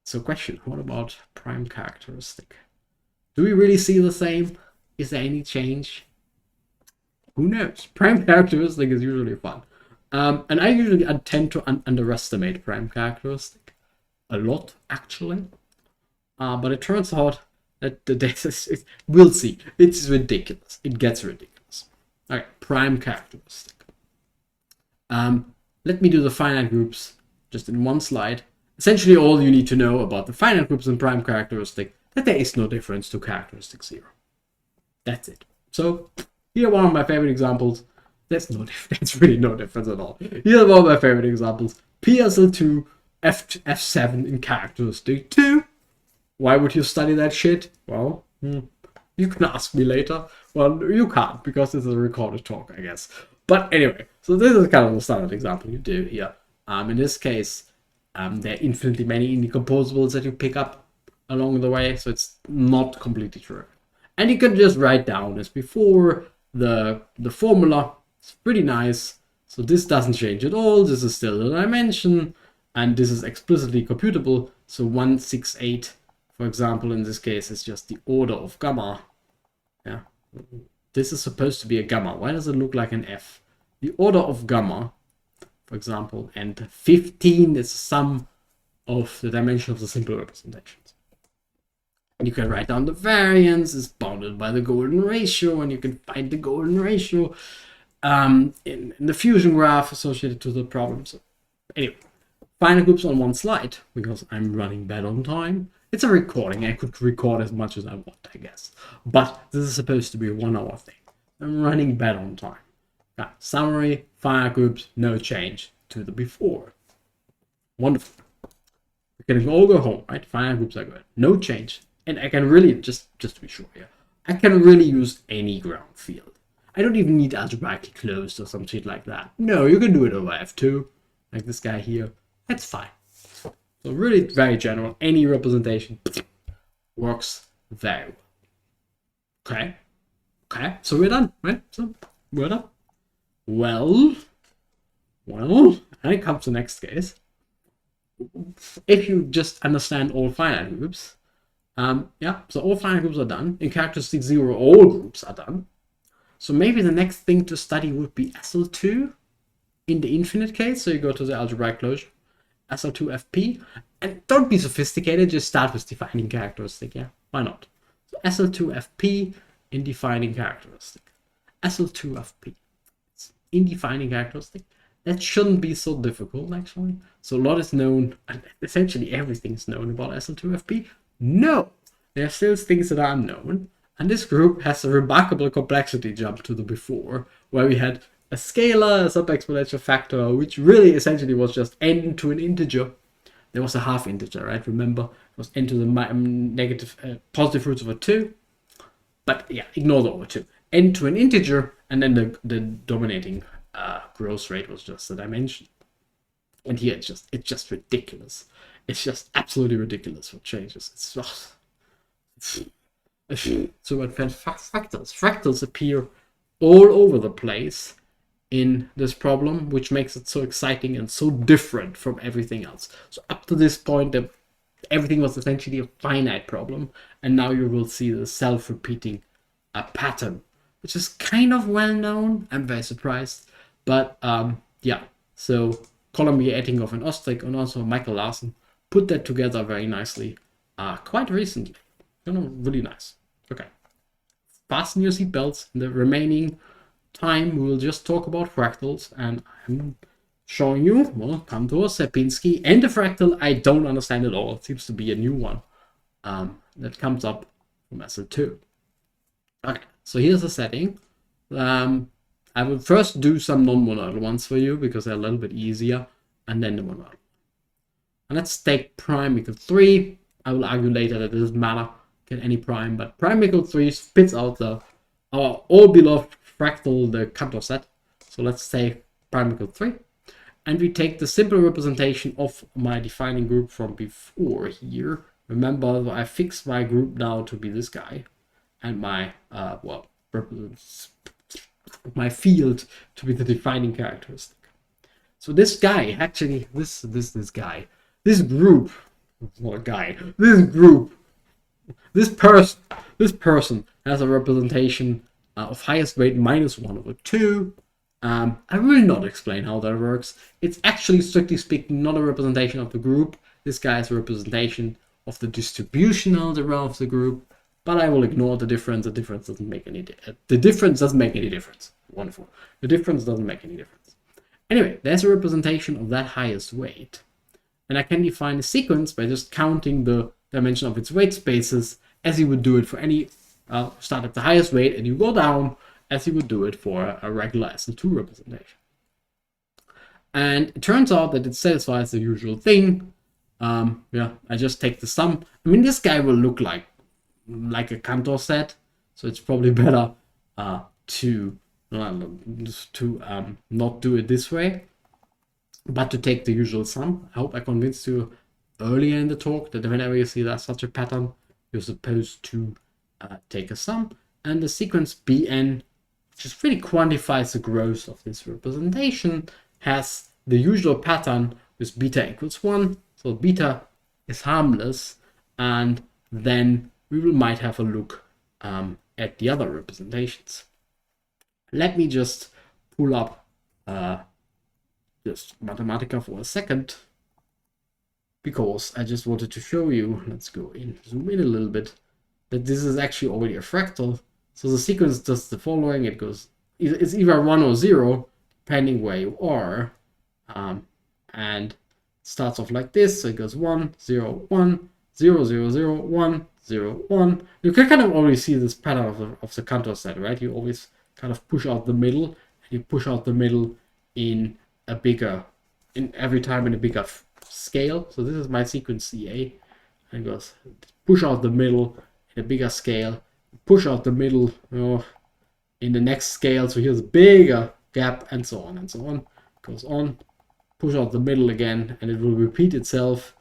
So question, what about prime characteristic? Do we really see the same? Is there any change? Who knows? Prime characteristic is usually fun. And I usually tend to underestimate prime characteristic a lot, actually. But it turns out that the data we'll see. It's ridiculous. It gets ridiculous. Okay, prime characteristic. Let me do the finite groups just in one slide. Essentially, all you need to know about the finite groups and prime characteristic, that there is no difference to characteristic 0. That's it. So here, one of my favorite examples. That's really no difference at all. Here's one of my favorite examples. PSL2 F7 in characteristic 2. Why would you study that shit? Well, you can ask me later. Well, you can't, because this is a recorded talk, I guess. But anyway, so this is kind of the standard example you do here. In this case, there are infinitely many indecomposables that you pick up along the way, so it's not completely true. And you can just write down as before the formula. It's pretty nice. So this doesn't change at all. This is still the dimension, and this is explicitly computable. So 168, for example, in this case, is just the order of gamma. Yeah, this is supposed to be a gamma. Why does it look like an F? The order of gamma, for example, and 15 is the sum of the dimension of the simple representations. And you can write down the variance is bounded by the golden ratio, and you can find the golden ratio in the fusion graph associated to the problem. So anyway, finite groups on one slide, because I'm running bad on time. It's a recording. I could record as much as I want, I guess. But this is supposed to be a 1 hour thing. I'm running bad on time. Summary, finite groups, no change to the before. Wonderful. We can all go home, right? Finite groups are good. No change. And I can really, just to be sure here, I can really use any ground field. I don't even need algebraically closed or some shit like that. No, you can do it over F2, like this guy here. That's fine. So really very general. Any representation works very well. Okay. Okay, so we're done, right? So we're done. Well, and it comes to the next case. If you just understand all finite groups, so all finite groups are done. In characteristic 0, all groups are done. So maybe the next thing to study would be SL2 in the infinite case. So you go to the algebraic closure, SL2 FP, and don't be sophisticated, just start with defining characteristic, yeah? Why not? So SL2 FP in defining characteristic. SL2 FP. It's in defining characteristic. That shouldn't be so difficult, actually. So a lot is known, and essentially everything is known about SL2 FP. No! There are still things that are unknown. And this group has a remarkable complexity jump to the before, where we had a scalar, a sub-exponential factor, which really essentially was just n to an integer. There was a half integer, right? Remember, it was n to the positive roots over 2. But yeah, ignore the over 2. N to an integer, and then the dominating growth rate was just the dimension. And here it's just ridiculous. It's just absolutely ridiculous what changes. It's just... So what fractals appear all over the place in this problem, which makes it so exciting and so different from everything else. So up to this point, everything was essentially a finite problem, and now you will see the self-repeating pattern, which is kind of well known. I'm very surprised, but yeah. So Columbia Ettinghoff and Ostrich, and also Michael Larson, put that together very nicely quite recently. Really nice. Okay. Fasten your seatbelts. In the remaining time, we will just talk about fractals, and I'm showing you, well, Cantor, Sierpinski, and the fractal I don't understand at all. It seems to be a new one that comes up from SL2. Okay, so here's the setting. I will first do some non-monoidal ones for you because they're a little bit easier, and then the monoidal. And let's take prime equal 3. I will argue later that it doesn't matter. Get any prime, but prime equal 3 spits out our all beloved fractal, the Cantor set. So let's say prime equal 3. And we take the simple representation of my defining group from before here. Remember, I fix my group now to be this guy. And my, my field to be the defining characteristic. So this guy, actually, this guy, this group, not a guy, this person has a representation of highest weight minus 1 over 2. I will not explain how that works. It's actually, strictly speaking, not a representation of the group. This guy is a representation of the distribution algebra of the group, but I will ignore the difference. The difference doesn't make any difference. Wonderful. The difference doesn't make any difference. Anyway, there's a representation of that highest weight, and I can define a sequence by just counting the dimension of its weight spaces as you would do it for any start at the highest weight, and you go down as you would do it for a regular SL2 representation. And it turns out that it satisfies the usual thing. Yeah, I just take the sum. I mean, this guy will look like a Cantor set, so it's probably better to not do it this way, but to take the usual sum. I hope I convinced you earlier in the talk that whenever you see that such a pattern, you're supposed to take a sum, and the sequence Bn just really quantifies the growth of this representation, has the usual pattern with beta equals 1, so beta is harmless, and then we might have a look at the other representations. Let me just pull up just Mathematica for a second, because I just wanted to show you, let's go in, zoom in a little bit, that this is actually already a fractal. So the sequence does the following: it goes, it's either 1 or 0, depending where you are, and starts off like this. So it goes 1, 0, 1, 0, 0, 0, 1, 0, 1. You can kind of already see this pattern of the Cantor set, right? You always kind of push out the middle, and you push out the middle in a bigger, every time in a bigger scale. So this is my sequence CA, and it goes push out the middle in a bigger scale, push out the middle, in the next scale. So here's a bigger gap, and so on and so on. It goes on, push out the middle again, and it will repeat itself,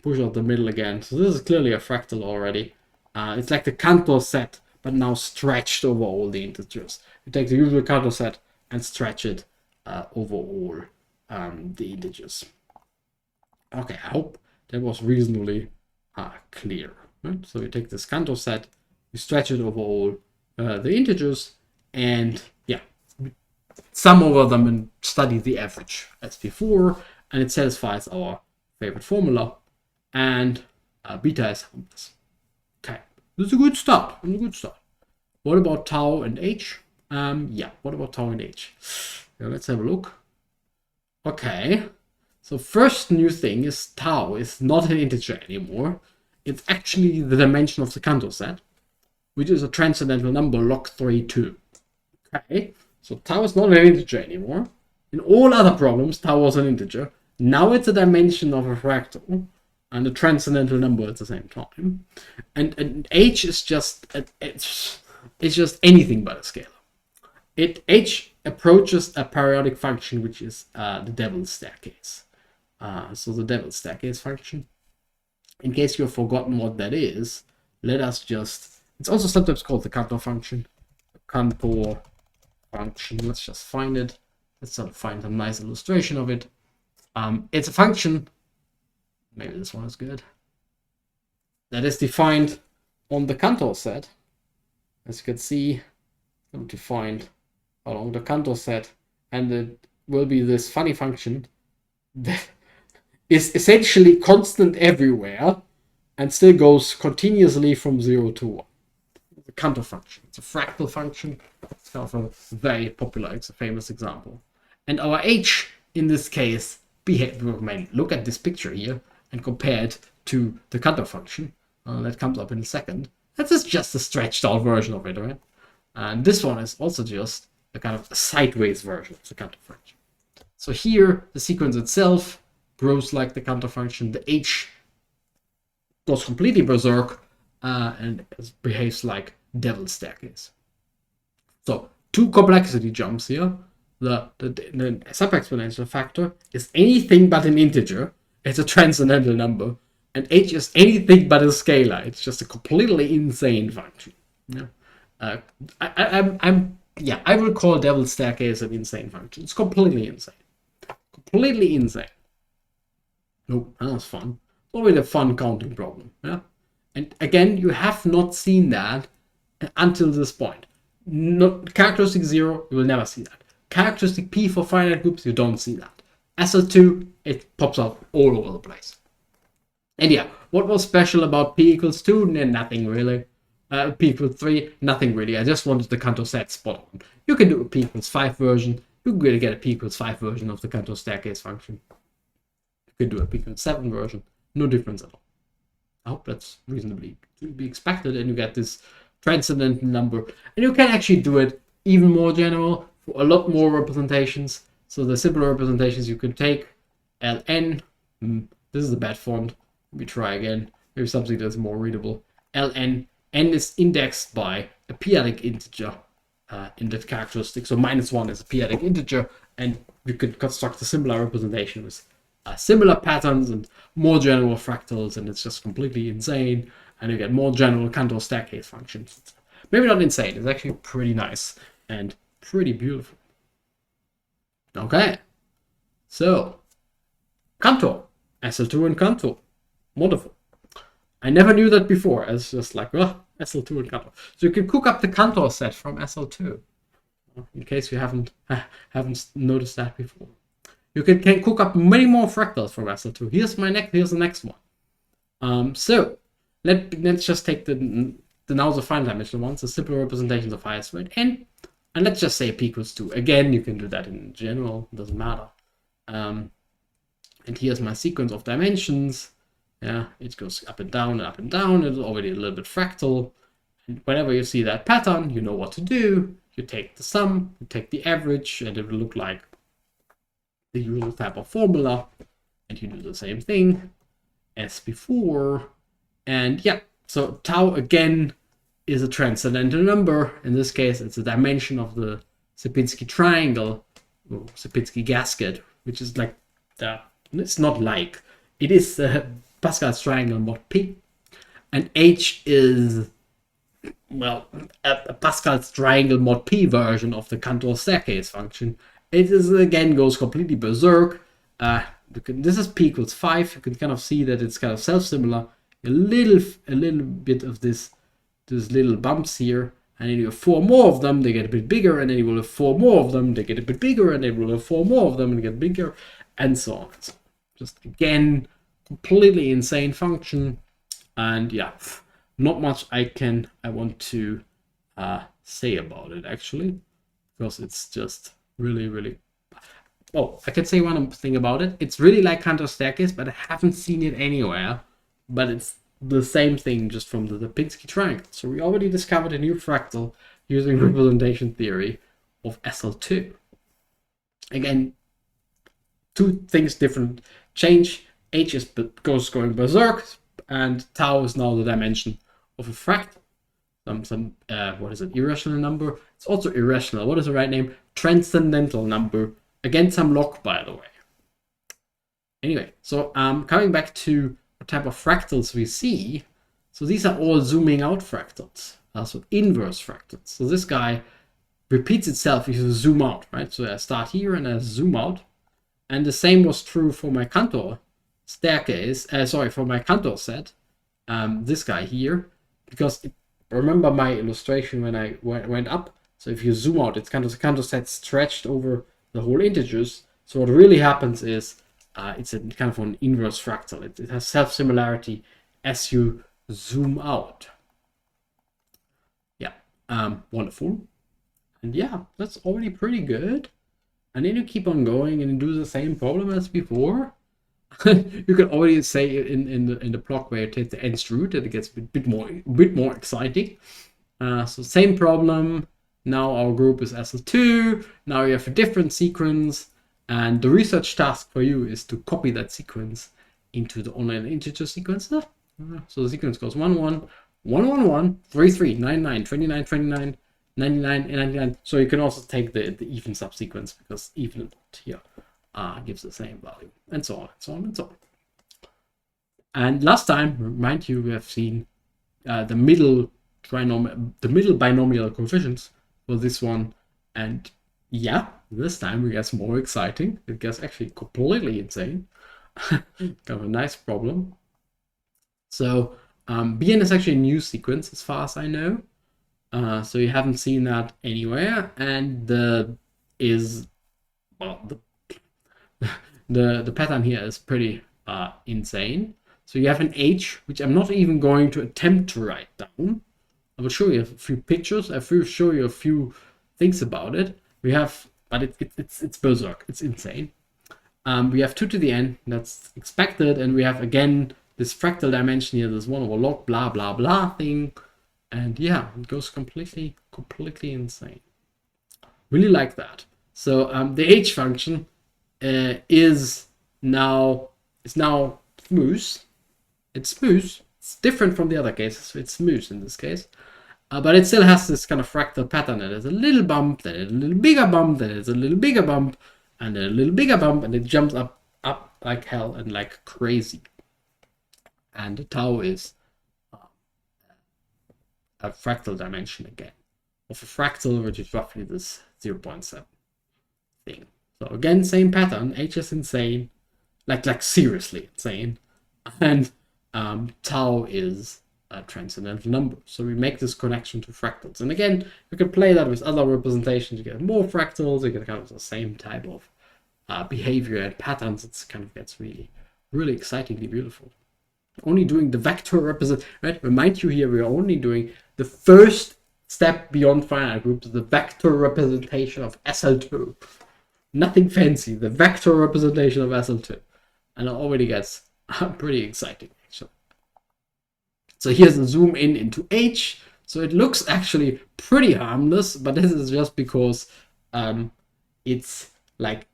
push out the middle again. So this is clearly a fractal already. It's like the Cantor set, but now stretched over all the integers. You take the usual Cantor set and stretch it over all the integers. Okay, I hope that was reasonably clear. Right? So you take this Cantor set, you stretch it over all the integers, and yeah, sum over them and study the average as before, and it satisfies our favorite formula, and beta is harmless. Okay, this is a good start. What about tau and h? Yeah, what about tau and h? Yeah, let's have a look. Okay, so first new thing is tau is not an integer anymore. It's actually the dimension of the Cantor set, which is a transcendental number log 32. Okay, so tau is not an integer anymore. In all other problems, tau was an integer. Now it's a dimension of a fractal and a transcendental number at the same time. And h is just it's just anything but a scalar. H approaches a periodic function, which is the devil's staircase. So the devil's staircase function. In case you've forgotten what that is, let us just, it's also sometimes called the Cantor function. The Cantor function, let's just find it. Let's find a nice illustration of it. It's a function, maybe this one is good, that is defined on the Cantor set. As you can see, I'm defined along the Cantor set, and it will be this funny function that is essentially constant everywhere and still goes continuously from 0 to 1. The Cantor function. It's a fractal function. It's kind of a very popular, it's a famous example. And our h in this case, look at this picture here and compare it to the Cantor function. That comes up in a second. That is just a stretched out version of it, right? And this one is also just a kind of a sideways version of the Cantor function. So here, the sequence itself grows like the Cantor function. The h goes completely berserk and behaves like devil's staircase. So 2 complexity jumps here. The sub-exponential factor is anything but an integer. It's a transcendental number. And h is anything but a scalar. It's just a completely insane function. Yeah. I will call devil's staircase an insane function. It's completely insane. Completely insane. Nope, that was fun. Always a fun counting problem. Yeah. And again, you have not seen that until this point. Characteristic 0, you will never see that. Characteristic P for finite groups, you don't see that. SL2, it pops up all over the place. And yeah, what was special about P equals 2? Nothing really. P equals 3, nothing really. I just wanted the Cantor set spot on. You can do a P equals 5 version. You can really get a P equals 5 version of the Cantor staircase function. You can do a P equals 7 version. No difference at all. I hope that's reasonably to be expected, and you get this transcendental number. And you can actually do it even more general for a lot more representations. So the simpler representations you can take ln. This is a bad font. Let me try again. Maybe something that's more readable. Ln. N is indexed by a p-adic integer in that characteristic. So -1 is a p-adic integer, and you could construct a similar representation with similar patterns and more general fractals, and it's just completely insane. And you get more general Cantor staircase functions. Maybe not insane. It's actually pretty nice and pretty beautiful. Okay, so Cantor, SL2 and Cantor, wonderful. I never knew that before. It's just like, well, SL2 and Cantor. So you can cook up the Cantor set from SL2, in case you haven't noticed that before. You can cook up many more fractals from SL2. Here's the next one. So let's just take the now the finite dimensional ones, the simple representations of highest weight n, and let's just say p equals 2. Again, you can do that in general, it doesn't matter. And here's my sequence of dimensions. Yeah, it goes up and down and up and down. It's already a little bit fractal. And whenever you see that pattern, you know what to do. You take the sum, you take the average, and it will look like the usual type of formula. And you do the same thing as before. And yeah, so tau again is a transcendental number. In this case, it's a dimension of the Sierpinski triangle, or Sierpinski gasket, which is like it's not like, it is Pascal's triangle mod P. And H is, well, a Pascal's triangle mod P version of the Cantor staircase function. It is, again, goes completely berserk. This is p equals 5. You can kind of see that it's kind of self-similar. A little bit of this little bumps here, and then you have 4 more of them, they get a bit bigger, and then you will have 4 more of them, they get a bit bigger, and then you will have 4 more of them and get bigger, and so on. So just again, completely insane function, and yeah, not much I want to say about it actually, because it's just really. Oh, I can say one thing about it. It's really like Cantor staircase, but I haven't seen it anywhere. But it's the same thing, just from the Sierpinski triangle. So we already discovered a new fractal using representation theory of SL2. Again, 2 things different. Change. H is going berserk, and tau is now the dimension of a fractal. Some what is it? Irrational number. It's also irrational. What is the right name? Transcendental number. Again, some log, by the way. Anyway, so coming back to what type of fractals we see. So these are all zooming out fractals, so inverse fractals. So this guy repeats itself if you zoom out, right? So I start here and I zoom out. And the same was true for my Cantor staircase, for my Cantor set, this guy here, because remember my illustration when I went up. So if you zoom out, it's kind of the Cantor set stretched over the whole integers. So what really happens is it's a kind of an inverse fractal. It has self-similarity as you zoom out. Yeah, wonderful. And yeah, that's already pretty good. And then you keep on going and do the same problem as before. You can already say in the block where you take the nth root that it gets a bit more exciting. So same problem. Now our group is SL2. Now you have a different sequence. And the research task for you is to copy that sequence into the online integer sequencer. So the sequence goes 1, 1, 1, 1, 1, 3, 3, 9, 9, 29, 29, 99, and 99. So you can also take the even subsequence, because even and odd here gives the same value, and so on, and so on, and so on. And last time, remind you, we have seen the middle binomial coefficients for this one, and yeah, this time it gets more exciting. It gets actually completely insane. Kind of a nice problem. So Bn is actually a new sequence as far as I know. So you haven't seen that anywhere, and the pattern here is pretty insane. So you have an H, which I'm not even going to attempt to write down. I will show you a few pictures. I will show you a few things about it. We have, but it's berserk. It's insane. We have 2 to the n. That's expected, and we have again this fractal dimension here. This 1 over log blah blah blah thing, and yeah, it goes completely insane. Really like that. So the h function is now smooth. It's smooth. It's different from the other cases. So it's smooth in this case. But it still has this kind of fractal pattern. It has a little bump, then it's a little bigger bump, then it's a little bigger bump, and then a little bigger bump, and it jumps up like hell and like crazy. And the tau is a fractal dimension again of a fractal, which is roughly this 0.7 thing. So again, same pattern. H is insane, like seriously insane, and tau is a transcendental number. So we make this connection to fractals. And again, you can play that with other representations. You get more fractals, you get kind of the same type of behavior and patterns. It kind of gets really, really excitingly beautiful. Only doing the vector representation, right? Remind you here, we're only doing the first step beyond finite groups, the vector representation of SL2. Nothing fancy, the vector representation of SL2. And it already gets pretty exciting, actually. So here's a zoom in into H. So it looks actually pretty harmless, but this is just because it's like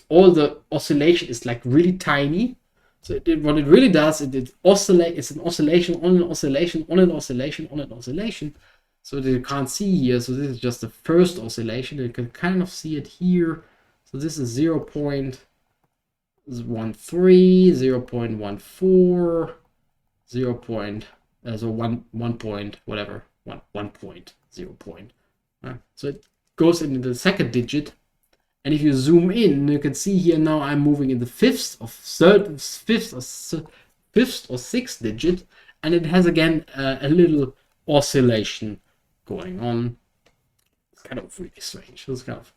all the oscillation is like really tiny. So what it really does, it oscillates. It's an oscillation on an oscillation on an oscillation on an oscillation. So that you can't see here. So this is just the first oscillation. You can kind of see it here. So this is 0.13, 0.14. 1 point, whatever, 1 point, 0 point. So it goes into the second digit, and if you zoom in, you can see here now I'm moving in the fifth or sixth digit, and it has again a little oscillation going on. It's kind of really strange. It's kind of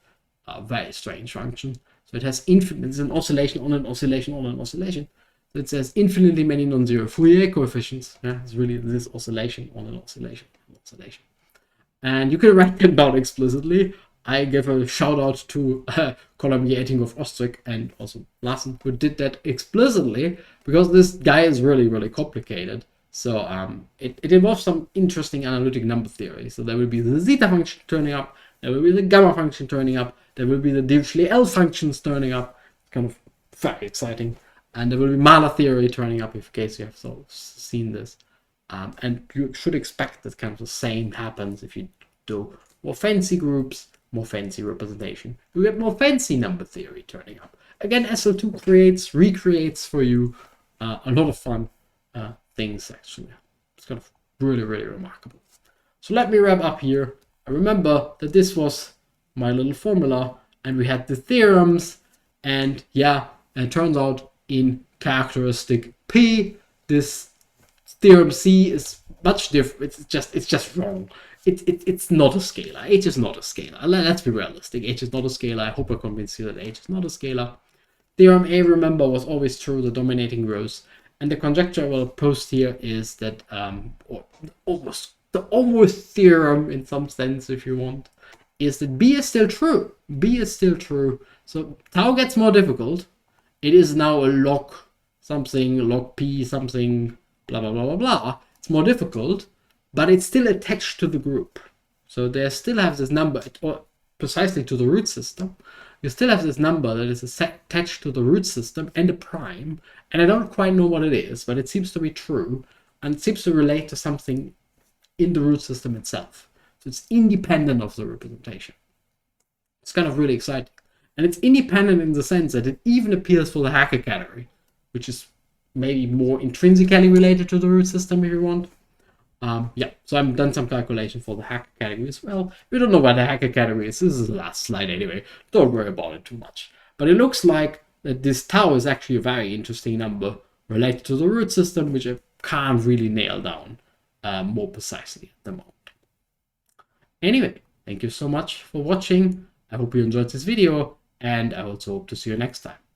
a very strange function. So it has infinite. It's an oscillation on an oscillation on an oscillation. So it says infinitely many non-zero Fourier coefficients. Yeah, it's really this oscillation on an oscillation on an oscillation. And you can write them down explicitly. I give a shout out to Colombier Ettinghoff Ostrich and also Larsen, who did that explicitly, because this guy is really, really complicated. So it involves some interesting analytic number theory. So there will be the zeta function turning up, there will be the gamma function turning up, there will be the Dirichlet-L functions turning up. It's kind of very exciting. And there will be Mahler theory turning up, in case you have seen this. And you should expect that kind of the same happens if you do more fancy groups, more fancy representation. You get more fancy number theory turning up. Again, SL2 recreates for you a lot of fun things, actually. It's kind of really, really remarkable. So let me wrap up here. I remember that this was my little formula, and we had the theorems, and yeah, and it turns out in characteristic P, this theorem C is much different. It's just wrong. It's not a scalar. H is not a scalar. Let's be realistic. H is not a scalar. I hope I convinced you that H is not a scalar. Theorem A, remember, was always true, the dominating rows. And the conjecture I will post here is that the almost theorem, in some sense, if you want, is that B is still true. B is still true. So tau gets more difficult. It is now a log something, log P something, blah, blah, blah, blah, blah. It's more difficult, but it's still attached to the group. So they still have this number, or precisely to the root system. You still have this number that is attached to the root system and a prime. And I don't quite know what it is, but it seems to be true. And it seems to relate to something in the root system itself. So it's independent of the representation. It's kind of really exciting. And it's independent in the sense that it even appears for the Hacker category, which is maybe more intrinsically related to the root system if you want. Yeah, so I've done some calculation for the Hacker category as well. We don't know what the Hacker category is. This is the last slide anyway. Don't worry about it too much. But it looks like that this tau is actually a very interesting number related to the root system, which I can't really nail down more precisely at the moment. Anyway, thank you so much for watching. I hope you enjoyed this video, and I also hope to see you next time.